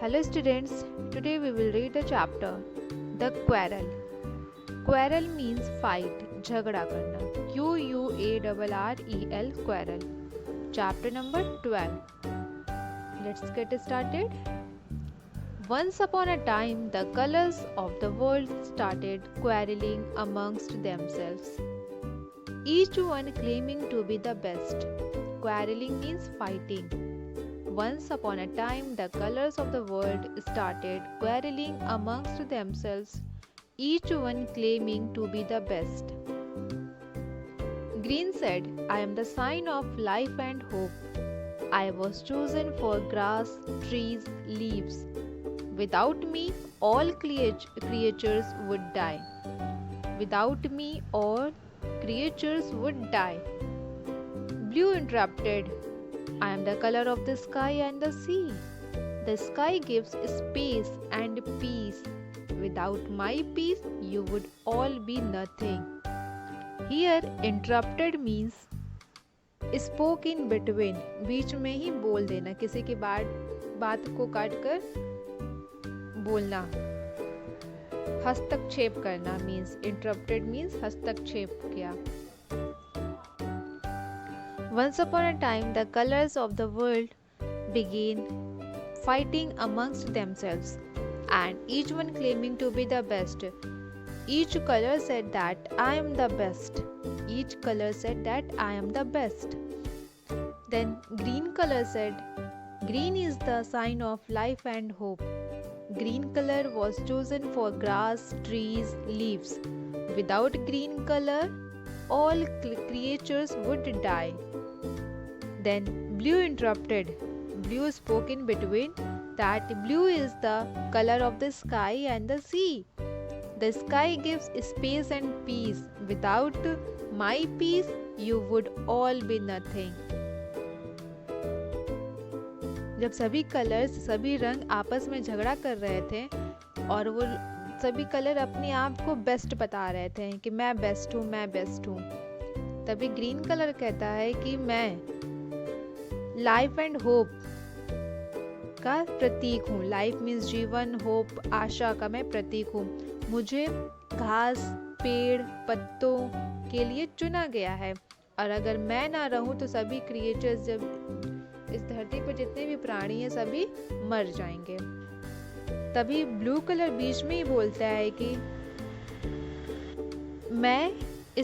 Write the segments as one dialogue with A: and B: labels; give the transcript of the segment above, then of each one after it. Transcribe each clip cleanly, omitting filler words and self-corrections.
A: Hello students, today we will read a chapter, The Quarrel. Quarrel means fight, झगड़ा करना. Quarrel, quarrel. Chapter number 12. Let's get started. Once upon a time, the colors of the world started quarreling amongst themselves, each one claiming to be the best. Quarreling means fighting. Once upon a time, the colors of the world started quarreling amongst themselves, each one claiming to be the best. Green said, I am the sign of life and hope. I was chosen for grass, trees, leaves. Without me, all creatures would die. Without me, all creatures would die. Blue interrupted, I am the color of the sky and the sea. The sky gives space and peace. Without my peace, you would all be nothing. Here, interrupted means spoke in between. बीच में ही बोल देना, किसी की बात को काट कर बोलना. हस्तक्षेप करना means interrupted means हस्तक्षेप किया. Once upon a time, the colors of the world began fighting amongst themselves, and each one claiming to be the best. Each color said that I am the best. Each color said that I am the best. Then green color said, green is the sign of life and hope. Green color was chosen for grass, trees, leaves. Without green color, all creatures would die. Then blue interrupted. Blue spoke in between that blue is the color of the sky and the sea. The sky gives space and peace. Without my peace, you would all be nothing. जब सभी colours, सभी रंग आपस में झगड़ा कर रहे थे और वो सभी कलर अपने आप को बेस्ट बता रहे थे कि मैं बेस्ट हूँ, मैं बेस्ट हूँ, तभी ग्रीन कलर कहता है कि मैं लाइफ एंड होप का प्रतीक हूँ. लाइफ मीन्स जीवन, होप आशा का मैं प्रतीक हूँ. मुझे घास, पेड़, पत्तों के लिए चुना गया है और अगर मैं ना रहूं तो सभी क्रिएचर्स, जब इस धरती पर जितने भी प्राणी हैं सभी मर जाएंगे. तभी ब्लू कलर बीच में ही बोलता है कि मैं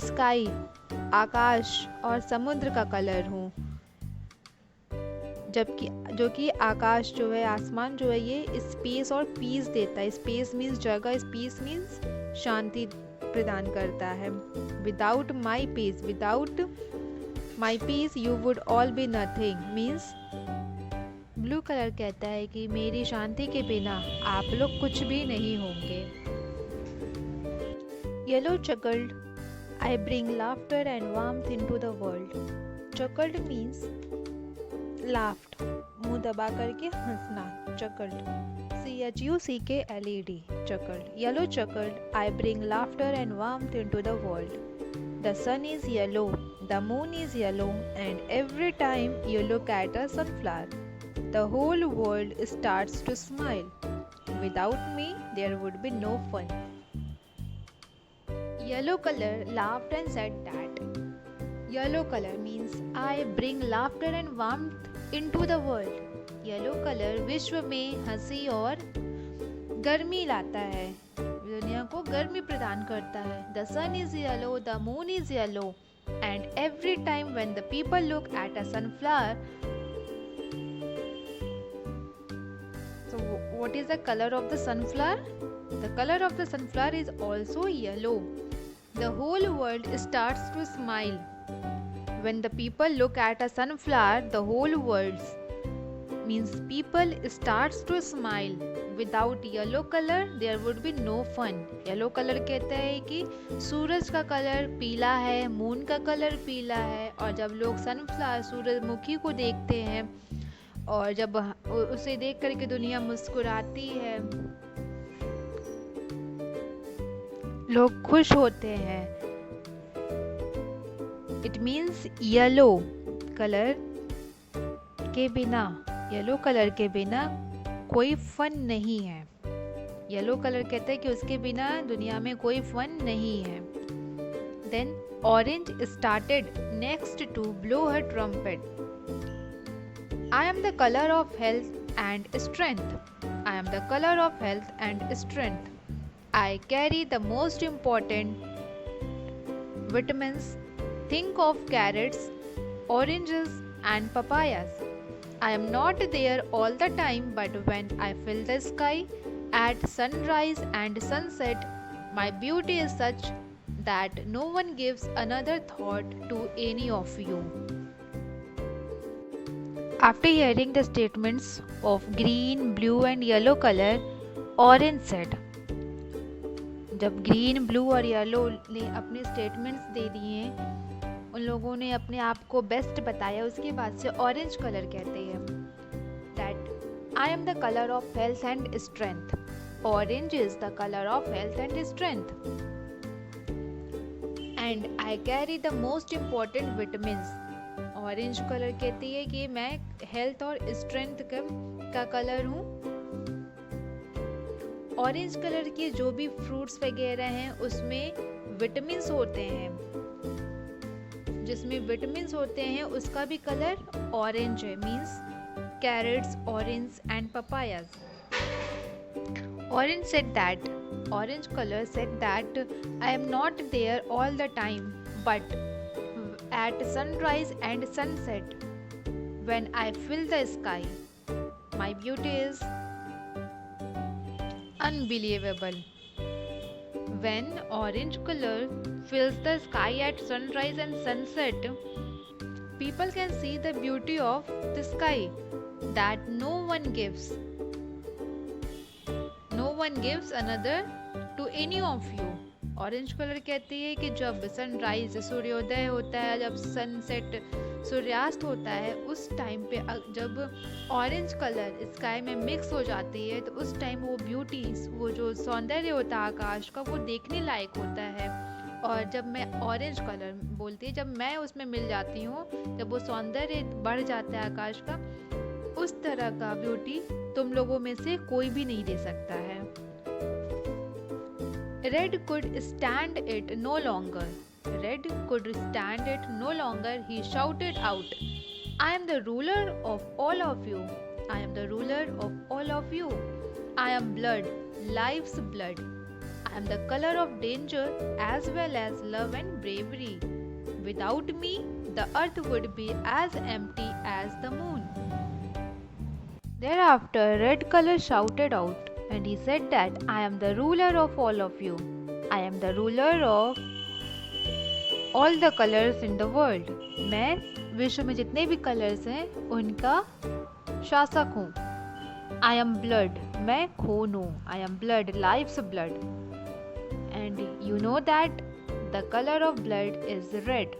A: स्काई, आकाश और समुद्र का कलर हूँ. जबकि जो कि आकाश जो है, आसमान जो है, ये स्पेस और पीस देता है. स्पेस मीन्स जगह, पीस मीन्स शांति प्रदान करता है. Without my peace you would all be nothing means blue colour कहता है कि मेरी शांति के बिना आप लोग कुछ भी नहीं होंगे. Yellow chuckled, I bring laughter and warmth into the world. Chuckled means laughed, मुंह दबा करके हंसना. chuckled, CHUCKLED, chuckled. Yellow chuckled, I bring laughter and warmth into the world. The sun is yellow, the moon is yellow, and every time you look at a sunflower, the whole world starts to smile. Without me, there would be no fun. Yellow color laughed and said that. Yellow color means I bring laughter and warmth into the world. Yellow colour विश्व में हंसी और गर्मी लाता है, दुनिया को गर्मी प्रदान करता है. The sun is yellow, the moon is yellow, and every time when the people look at a sunflower, so what is the color of the sunflower? The color of the sunflower is also yellow. The whole world starts to smile. When the people look at a sunflower, the whole world means people starts to smile. Without yellow color, there would be no fun. Yellow color कहता है कि सूरज का colour पीला है, moon का colour पीला है, और जब लोग सनफ्लावर, सूरजमुखी को देखते हैं और जब उसे देख करके दुनिया मुस्कुराती है, लोग खुश होते हैं. इट मीन्स येलो कलर के बिना कोई फन नहीं है। येलो कलर कहता है कि उसके बिना दुनिया में कोई फन नहीं है। Then orange started next to blow her trumpet. I am the colour of health and strength. I am the colour of health and strength. I carry the most important vitamins. Think of carrots, oranges, and papayas. I am not there all the time, but when I fill the sky at sunrise and sunset, my beauty is such that no one gives another thought to any of you. After hearing the statements of green, blue, and yellow color, Orange said, जब green, blue और yellow ने अपने statements दे दिए, उन लोगों ने अपने आप को बेस्ट बताया, उसके बाद से ऑरेंज कलर कहते हैं that I am the colour of health and strength. Orange is the colour of health and strength and I carry the most important vitamins. Orange colour कहती है कि मैं हेल्थ और स्ट्रेंथ का कलर हूँ। Orange colour के जो भी फ्रूट्स वगैरह हैं उसमें विटामिन्स होते हैं, जिसमें विटामिन्स होते हैं उसका भी कलर ऑरेंज है, means carrots, orange and papayas. Orange colour said that I am not there all the time, but at sunrise and sunset when I fill the sky, my beauty is unbelievable. When orange color fills the sky at sunrise and sunset, people can see the beauty of the sky that no one gives another to any of you. Orange colour कहती है कि जब sunrise सूर्योदय होता है, जब sunset सूर्यास्त होता है, उस टाइम पे जब ऑरेंज कलर स्काई में मिक्स हो जाती है तो उस टाइम वो ब्यूटी, वो जो सौंदर्य होता है आकाश का, वो देखने लायक होता है। और जब मैं ऑरेंज कलर बोलती है, जब मैं उसमें मिल जाती हूँ, जब वो सौंदर्य बढ़ जाता है आकाश का, उस तरह का ब्यूटी तुम लोगों में से कोई भी नहीं दे सकता है। Red could stand it no longer. Red could stand it no longer. He shouted out, I am the ruler of all of you. I am the ruler of all of you. I am blood, life's blood. I am the color of danger as well as love and bravery. Without me, the earth would be as empty as the moon. Thereafter, red color shouted out, and he said that I am the ruler of all of you. I am the ruler of all the colors in the world. मैं विश्व में जितने भी colours हैं उनका शासक हूँ। I am blood, मैं खून हूँ। I am blood, life's blood. And you know that the color of blood is red.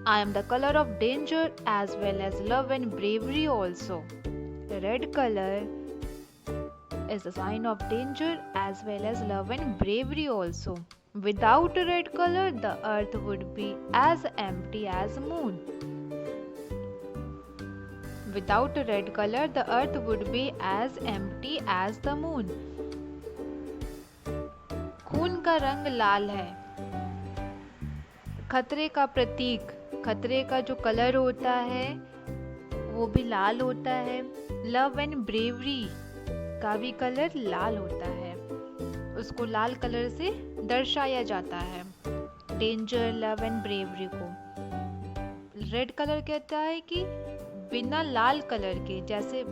A: I am the color of danger as well as love and bravery also. The red color is a sign of danger as well as love and bravery also. Without a red color, the earth would be as empty as a moon. Without a red color, the earth would be as empty as the moon. खून का रंग लाल है, खतरे का प्रतीक, खतरे का जो colour होता है वो भी लाल होता है। लव एंड ब्रेवरी का भी कलर लाल होता है, उसको लाल कलर से दर्शाया जाता है, डेंजर, लव एंड ब्रेवरी को। रेड कलर कहता है कि बिना लाल कलर के, जैसे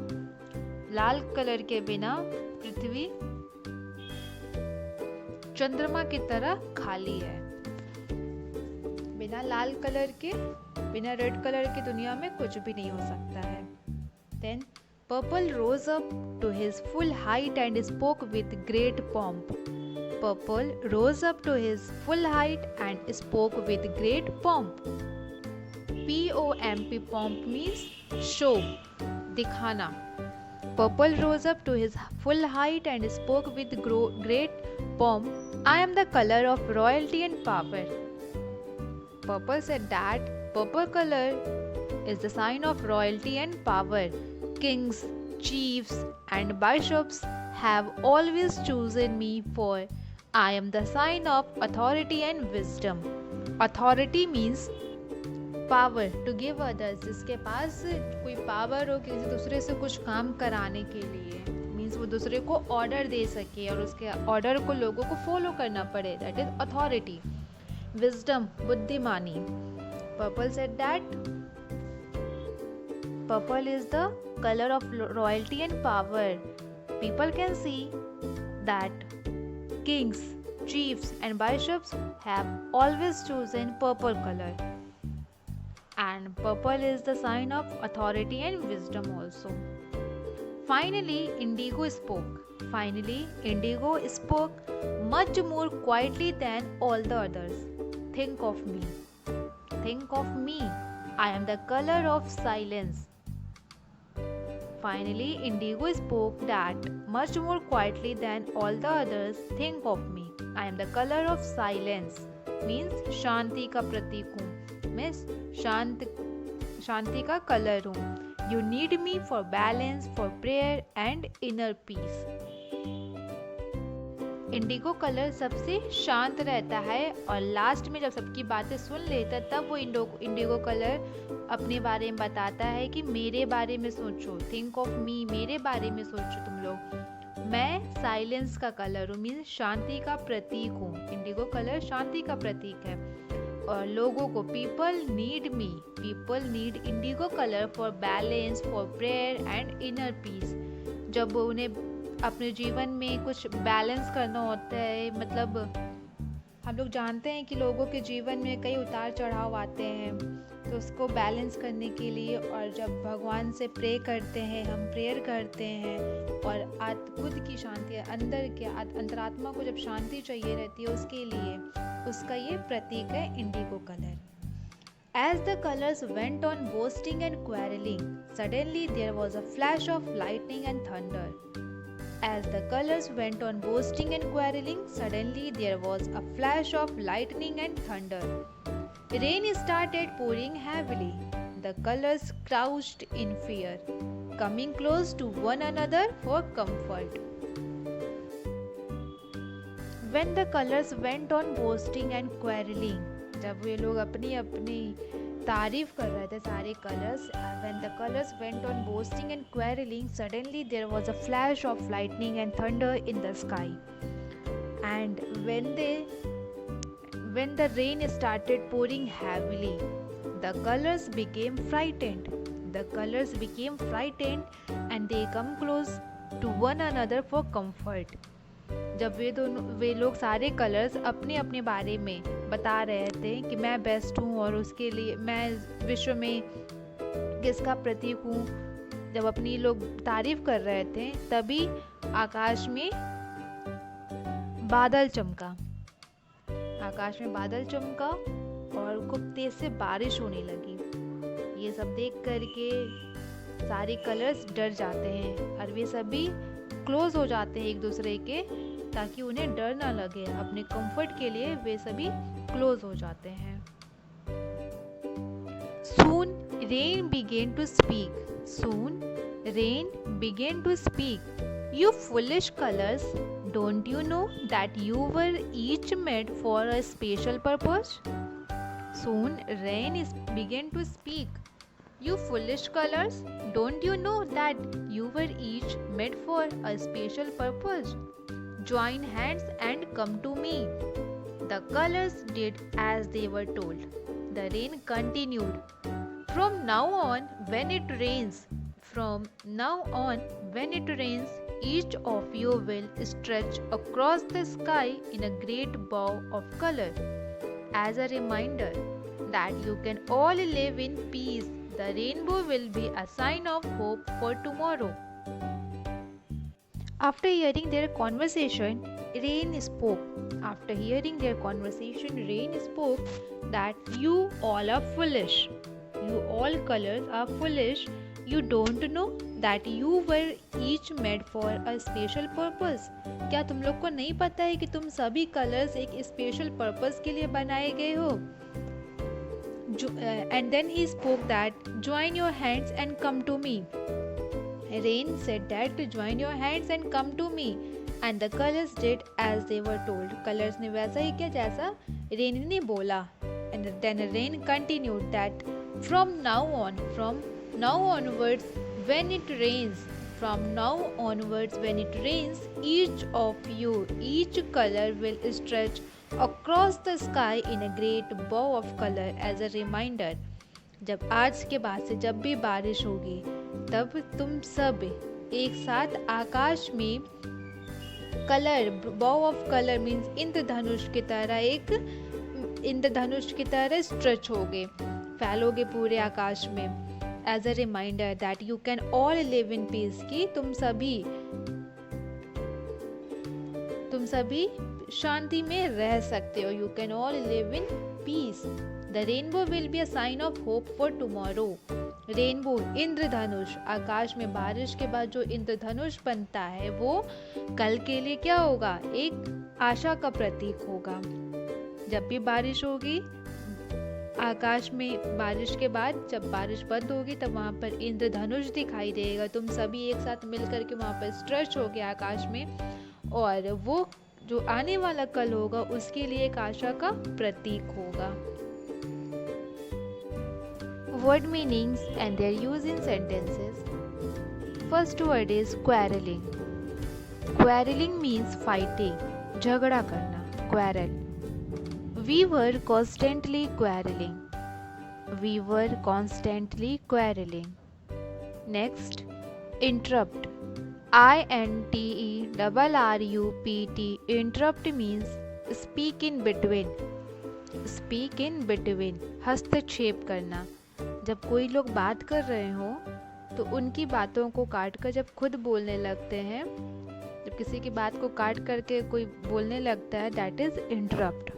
A: लाल कलर के बिना पृथ्वी चंद्रमा की तरह खाली है। बिना लाल कलर के, बिना रेड कलर के दुनिया में कुछ भी नहीं हो सकता है। Then Purple rose up to his full height and spoke with great pomp. Purple rose up to his full height and spoke with great pomp. P-O-M-P, pomp means show, दिखाना. Purple rose up to his full height and spoke with great pomp. I am the color of royalty and power. Purple said that purple color is the sign of royalty and power. Kings, chiefs, and bishops have always chosen me, for I am the sign of authority and wisdom. Authority means power to give others, जिसके पास कोई power हो किसी दूसरे से कुछ काम कराने के लिए, मीन्स वो दूसरे को ऑर्डर दे सके और उसके ऑर्डर को लोगों को फॉलो करना पड़े, दैट इज अथॉरिटी. विजडम, बुद्धिमानी. Purple said that purple is the colour of royalty and power. People can see that kings, chiefs and bishops have always chosen purple color, and purple is the sign of authority and wisdom also. Finally, Indigo spoke much more quietly than all the others. Think of me. I am the color of silence. Finally, Indigo spoke that much more quietly than all the others. Think of me. I am the color of silence. Means शांति का प्रतीक हूँ. मैं शांति का colour हूँ. You need me for balance, for prayer and inner peace. Indigo colour सबसे शांत रहता है और लास्ट में जब सबकी बातें सुन लेता है तब वो इंडिगो कलर अपने बारे में बताता है कि मेरे बारे में सोचो. थिंक ऑफ मी, मेरे बारे में सोचो तुम लोग. मैं साइलेंस का कलर हूँ, मीन्स शांति का प्रतीक हूँ. इंडिगो कलर शांति का प्रतीक है. और लोगों को people need Indigo colour for balance, for prayer and inner peace. जब उन्हें अपने जीवन में कुछ बैलेंस करना होता है, मतलब हम लोग जानते हैं कि लोगों के जीवन में कई उतार चढ़ाव आते हैं, तो उसको बैलेंस करने के लिए और जब भगवान से प्रे करते हैं, हम प्रेयर करते हैं और खुद की शांति, अंदर के अंतरात्मा को जब शांति चाहिए रहती है उसके लिए उसका ये प्रतीक है Indigo colour. As the colors went on boasting and quarreling, suddenly there was a flash of lightning and thunder. As the colors went on boasting and quarreling, suddenly there was a flash of lightning and thunder. Rain started pouring heavily. The colors crouched in fear, coming close to one another for comfort. When the colors went on boasting and quarreling, जब ये लोग अपनी अपनी तारीफ कर रहे थे सारे colours. When the colors went on boasting and quarreling, suddenly there was a flash of lightning and thunder in the sky. And when the rain started pouring heavily, the colors became frightened. And they come close to one another for comfort. जब वे लोग सारे colours अपने अपने बारे में बता रहे थे कि मैं बेस्ट हूँ और उसके लिए मैं विश्व में किसका प्रतीक हूँ, जब अपनी लोग तारीफ कर रहे थे तभी आकाश में बादल चमका और खूब तेज से बारिश होने लगी. ये सब देख करके सारे कलर्स डर जाते हैं और वे सभी क्लोज हो जाते हैं एक दूसरे के, ताकि उन्हें डर ना लगे. अपने कंफर्ट के लिए वे सभी क्लोज हो जाते हैं. Soon rain began to speak. You foolish colors, don't you know that you were each made for a special purpose? Soon rain began to speak. You foolish colors, don't you know that you were each made for a special purpose? Join hands and come to me. The colors did as they were told. The rain continued. From now on, when it rains, each of you will stretch across the sky in a great bow of color. As a reminder that you can all live in peace, the rainbow will be a sign of hope for tomorrow. After hearing their conversation, Rain spoke that you all are foolish. You all colors are foolish. You don't know that you were each made for a special purpose. क्या तुम लोग को नहीं पता है कि तुम सभी कलर्स एक स्पेशल पर्पस के लिए बनाए गए हो? And then he spoke that join your hands and come to me. Rain said that to join your hands and come to me. And the colors did as they were told. Colors ने वैसा ही किया जैसा Rain ने बोला. And then Rain continued that from now onwards when it rains, each color will stretch across the sky in a great bow of color as a reminder. जब आज के बाद से जब भी बारिश होगी तब तुम सब एक साथ आकाश में कलर, बॉ ऑफ कलर मीन्स इंद्रधनुष की तरह स्ट्रेच होगे, फैलोगे पूरे आकाश में. As a reminder that you can all live in peace, कि तुम सभी शांति में रह सकते हो. You can all live in peace. The rainbow will be a sign of hope for tomorrow. Rainbow इंद्रधनुष, आकाश में बारिश के बाद जो इंद्रधनुष बनता है वो कल के लिए क्या होगा, एक आशा का प्रतीक होगा. जब भी बारिश होगी आकाश में, बारिश के बाद जब बारिश बंद होगी तब वहाँ पर इंद्रधनुष दिखाई देगा. तुम सभी एक साथ मिलकर के वहाँ पर स्ट्रेच हो गए आकाश में, और वो जो आने वाला कल होगा उसके लिए एक आशा का प्रतीक होगा. Word meanings and their use in sentences. First word is quarreling. Quarreling means fighting, झगड़ा करना, quarrel. We were constantly quarreling. We were constantly quarreling. Next, interrupt. INTERRUPT. Interrupt means speak in between. Speak in between. हस्तक्षेप करना. जब कोई लोग बात कर रहे हो तो उनकी बातों को काट कर जब खुद बोलने लगते हैं, जब किसी की बात को काट करके कोई बोलने लगता है, that is interrupt.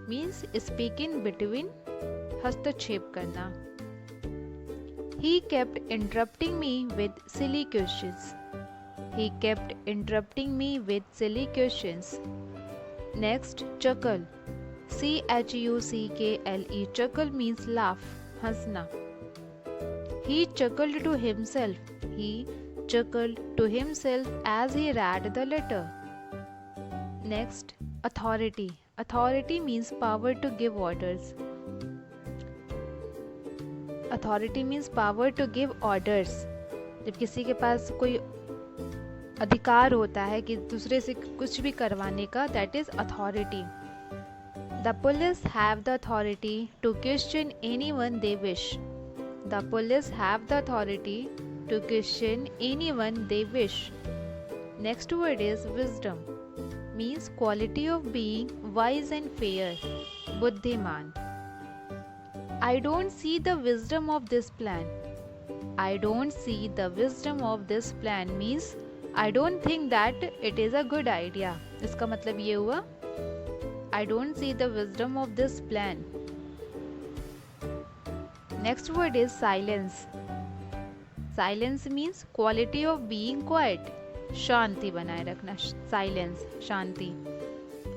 A: Means speak in between, हस्तक्षेप करना. He kept interrupting me with silly questions. He kept interrupting me with silly questions. Next, chuckle. CHUCKLE. Chuckle means laugh, हंसना. He chuckled to himself. He chuckled to himself as he read the letter. Next, authority. Authority means power to give orders. Authority means power to give orders. जब किसी के पास कोई अधिकार होता है कि दूसरे से कुछ भी करवाने का, that is authority. The police have the authority to question anyone they wish. The police have the authority to question anyone they wish. Next word is wisdom. Means quality of being wise and fair. बुद्धिमान. I don't see the wisdom of this plan. I don't see the wisdom of this plan means I don't think that it is a good idea. इसका मतलब ये हुआ I don't see the wisdom of this plan. Next word is silence. Silence means quality of being quiet. शांति बनाए रखना. Silence, Shanti.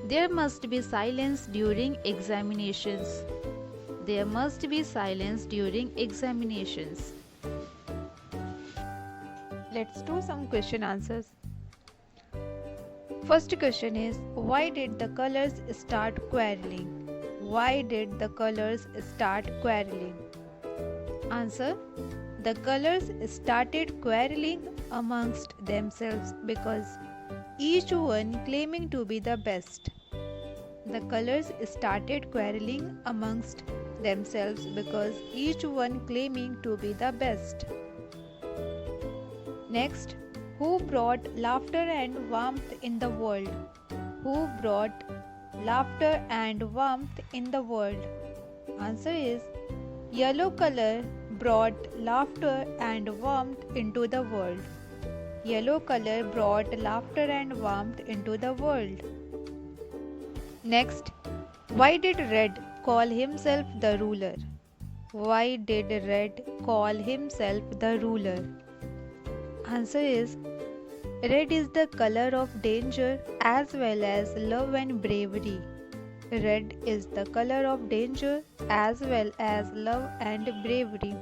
A: There must be silence during examinations. There must be silence during examinations. Let's do some question answers. First question is, why did the colors start quarreling? Why did the colors start quarreling? Answer, the colors started quarreling amongst themselves because each one claiming to be the best. The colors started quarreling amongst themselves because each one claiming to be the best. Next, who brought laughter and warmth in the world? Who brought laughter and warmth in the world? Answer is, yellow color brought laughter and warmth into the world. Yellow color brought laughter and warmth into the world. Next, why did red call himself the ruler? Why did red call himself the ruler? Answer is, red is the color of danger as well as love and bravery. Red is the color of danger as well as love and bravery.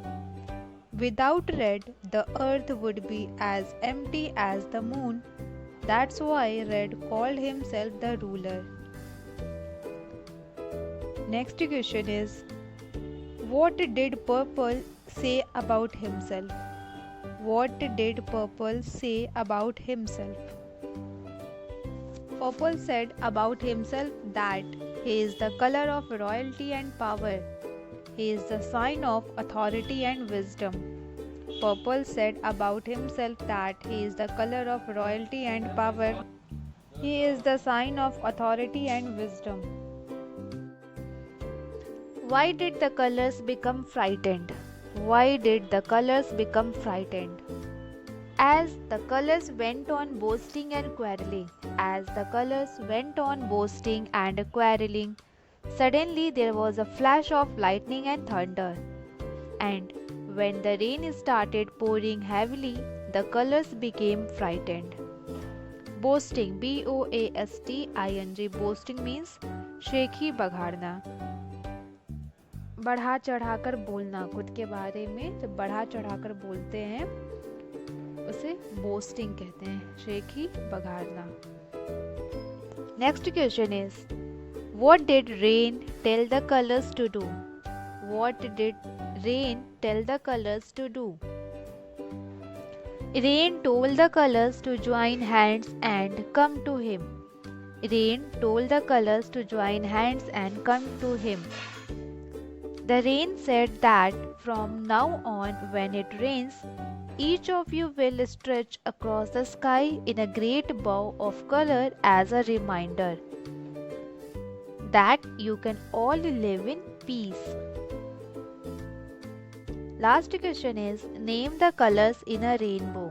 A: Without red, the earth would be as empty as the moon. That's why Red called himself the ruler. Next question is, what did Purple say about himself? What did Purple say about himself? Purple said about himself that he is the color of royalty and power. He is the sign of authority and wisdom. Purple said about himself that he is the color of royalty and power. He is the sign of authority and wisdom. Why did the colors become frightened? Why did the colors become frightened? As the colors went on boasting and quarreling, suddenly there was a flash of lightning and thunder. And when the rain started pouring heavily, the colors became frightened. Boasting, B-O-A-S-T-I-N-G, boasting means शेखी बघाड़ना, बढ़ा चढ़ाकर बोलना, खुद के बारे में जब बढ़ा चढ़ाकर बोलते हैं उसे बोस्टिंग कहते हैं, शेखी बघाड़ना. Next question is, what did rain tell the colours to do? What did rain tell the colours to do? Rain told the colors to join hands and come to him. Rain told the colors to join hands and come to him. The rain said that from now on, when it rains, each of you will stretch across the sky in a great bow of color as a reminder that you can all live in peace. Last question is, name the colors in a rainbow.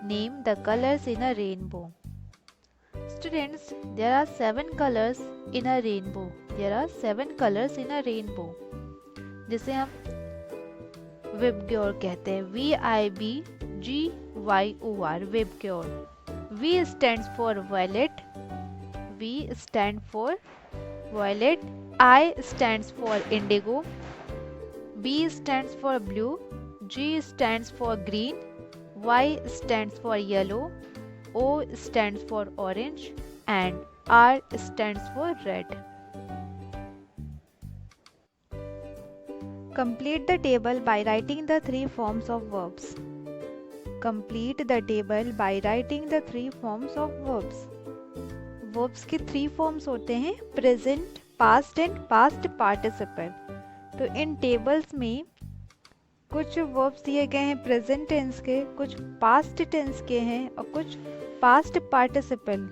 A: Name the colors in a rainbow. Students, there are 7 colors in a rainbow. There are 7 colors in a rainbow. जिसे हम VIBGYOR कहते हैं, VIBGYOR, VIBGYOR. V stands for violet. V stands for violet. I stands for indigo. B stands for blue, G stands for green, Y stands for yellow, O stands for orange, and R stands for red. Complete the table by writing the 3 forms of verbs. Complete the table by writing the 3 forms of verbs. Verbs के 3 forms होते हैं, present, past and past participle. तो इन tables में कुछ verbs दिए गए हैं present tense के, कुछ पास्ट टेंस के हैं और कुछ पास्ट पार्टिसिपल.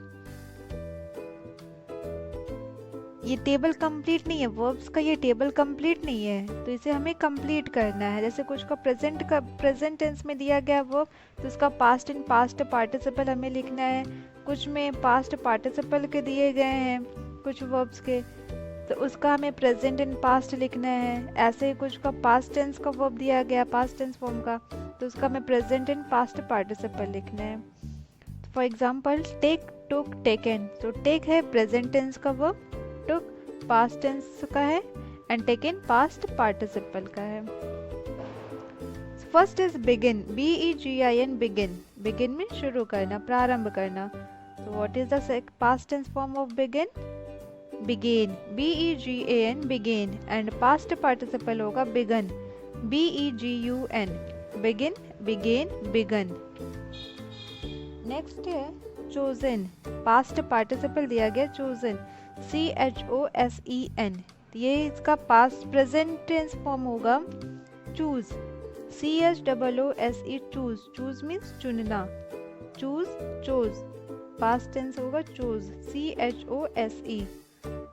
A: ये टेबल कंप्लीट नहीं है, वर्ब्स का ये टेबल कंप्लीट नहीं है, तो इसे हमें कंप्लीट करना है. जैसे कुछ का प्रेजेंट टेंस में दिया गया वर्ब, तो उसका पास्ट एंड पास्ट पार्टिसिपल हमें लिखना है. कुछ में पास्ट पार्टिसिपल के दिए गए हैं कुछ वर्ब्स के, तो उसका हमें प्रेजेंट एंड पास्ट लिखना है. ऐसे ही कुछ का पास्ट टेंस का वर्ब दिया गया, पास्ट टेंस फॉर्म का, तो उसका हमें प्रेजेंट एंड पास्ट पार्टिसिपल लिखना है. For example, take, took, taken. तो टेक है प्रेजेंट टेंस का वर्ब, टुक पास्ट टेंस का है, एंड टेकन पास्ट पार्टिसिपल का है. First is begin, BEGIN, begin. Begin में शुरू करना, प्रारंभ करना. तो what is the past tense form of begin? begin, BEGAN, begin, and past participle होगा begun, BEGUN, begin, began, begun. Next है chosen, past participle दिया गया chosen, CHOSEN. ये इसका past present tense form होगा choose, CHOOSE, choose. Choose means चुनना, choose, chose. Past tense होगा choose, CHOSE.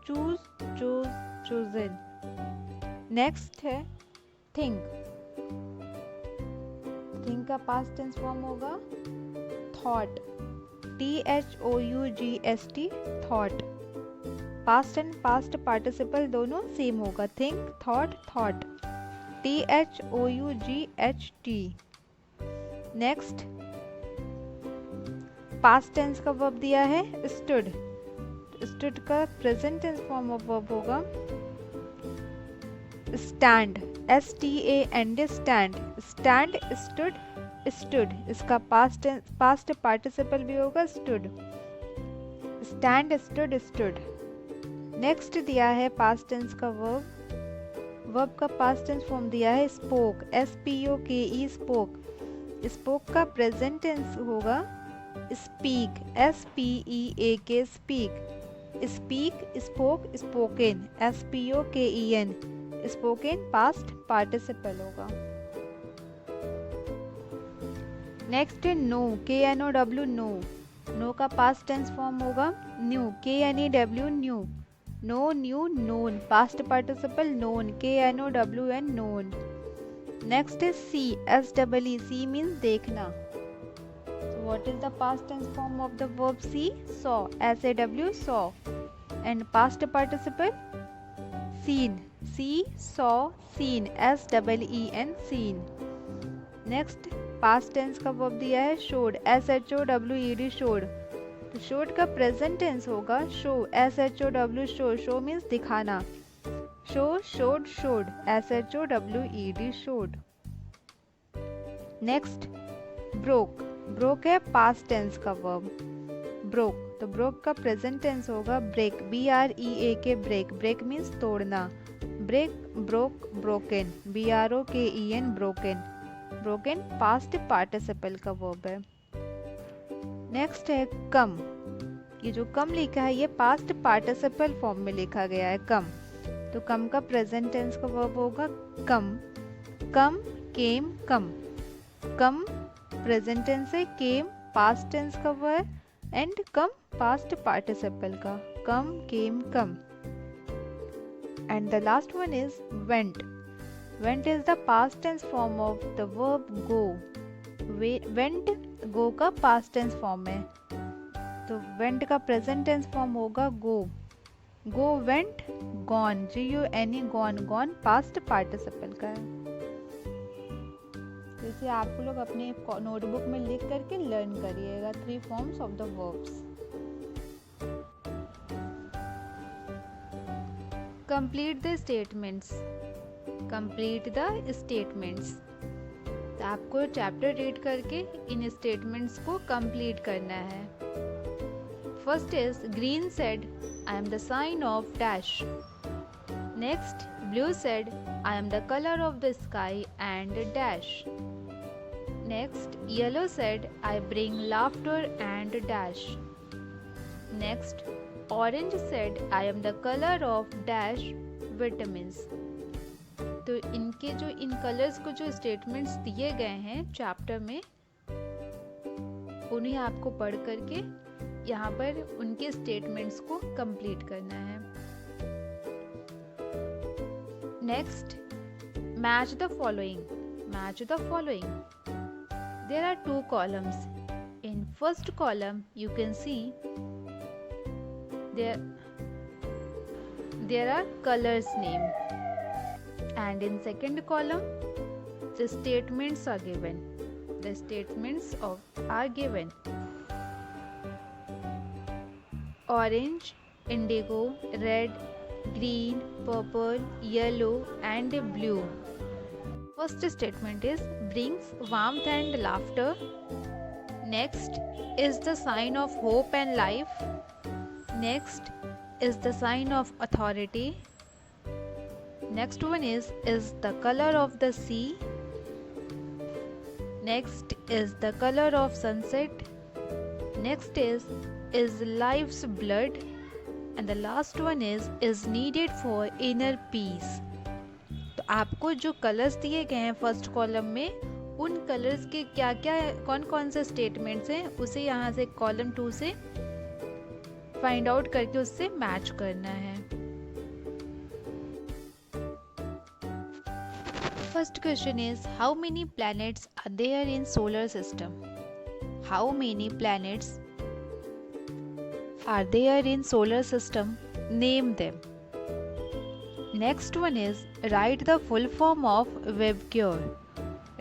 A: choose, choose, chosen. Next है think. think का पास्ट टेंस फॉर्म होगा thought, THOUGST, thought. Past and past participle दोनों same होगा, think, thought, THOUGHT. Next, past tense का verb दिया है stood. स्टूड का present tense form of verb होगा stand, STAND stand, stand stood, stood इसका past participle भी होगा stood, stand stood stood. Next दिया है पास्ट टेंस का वर्ब का पास्ट टेंस फॉर्म दिया है स्पोक, SPOKE स्पोक। स्पोक का प्रेजेंट टेंस होगा speak, SPEAK speak. Speak, spoke, spoken, SPOKEN spoken past participle होगा। नेक्स्ट है नो, KNOW नो। नो का पास्ट टेंस फॉर्म होगा knew, KNEW knew. Know, knew, known past participle known, KNOWN known. Next है see, SEE see means देखना। What is the past tense form of the verb see? Saw, SAW saw, and past participle seen, see, saw, seen, SEEN seen. Next past tense का verb दिया है showed, SHOWED showed। तो showed का present tense होगा show, SHOW show, show means दिखाना। show, showed, showed, SHOWED showed। Next broke, broke है past tense का verb broke, तो ब्रोक का प्रेजेंट टेंस होगा break, BREAK break. Break means तोड़ना। Break, broke, broken, BROKEN broken. Broken past participle का verb है। Next है कम। ये जो कम लिखा है ये पास्ट पार्टिसिपल फॉर्म में लिखा गया है कम, तो कम का प्रेजेंट टेंस का वर्ब होगा कम। कम, केम, कम। कम प्रेजेंट टेंस है, केम पास्ट टेंस का verb and come past participle का, come, came, come. And the last one is went. Went is the past tense form of the verb go. Went go का past tense form है, तो went का present tense form होगा go. Go, went, gone, GONE gone, gone past participle का है। इसे आप लोग अपने नोटबुक में लिख करके लर्न करिएगा 3 forms of the verbs. Complete the statements. Complete the statements, तो आपको चैप्टर रीड करके इन स्टेटमेंट्स को कंप्लीट करना है। First is green said I am the sign of dash. Next blue said I am the color of the sky and dash. Next, yellow said, I bring laughter and dash. Next, orange said, I am the color of dash vitamins. तो इनके जो इन colours को जो statements दिए गए हैं chapter में, उन्हें आपको पढ़ करके यहाँ पर उनके स्टेटमेंट्स को कंप्लीट करना है। Next, match the following. Match the following. There are 2 columns. In first column, you can see there are colors name, and in second column, the statements are given. The statements are given. Orange, indigo, red, green, purple, yellow and blue. First statement is brings warmth and laughter. Next is the sign of hope and life. Next is the sign of authority. Next one is the color of the sea. Next is the color of sunset. Next is life's blood. And the last one is needed for inner peace. तो आपको जो colours दिए गए हैं first column में, उन colours के क्या क्या कौन कौन से स्टेटमेंट्स हैं उसे यहाँ से कॉलम 2 से फाइंड आउट करके उससे मैच करना है। First question is how many planets are there in solar system. How many planets are there in solar system? Name them. Next one is write the full form of WebGyor.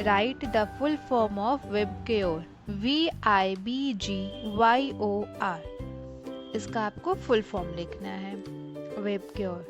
A: Write the full form of WebGyor. WIBGYOR. इसका आपको full form लिखना है WebGyor.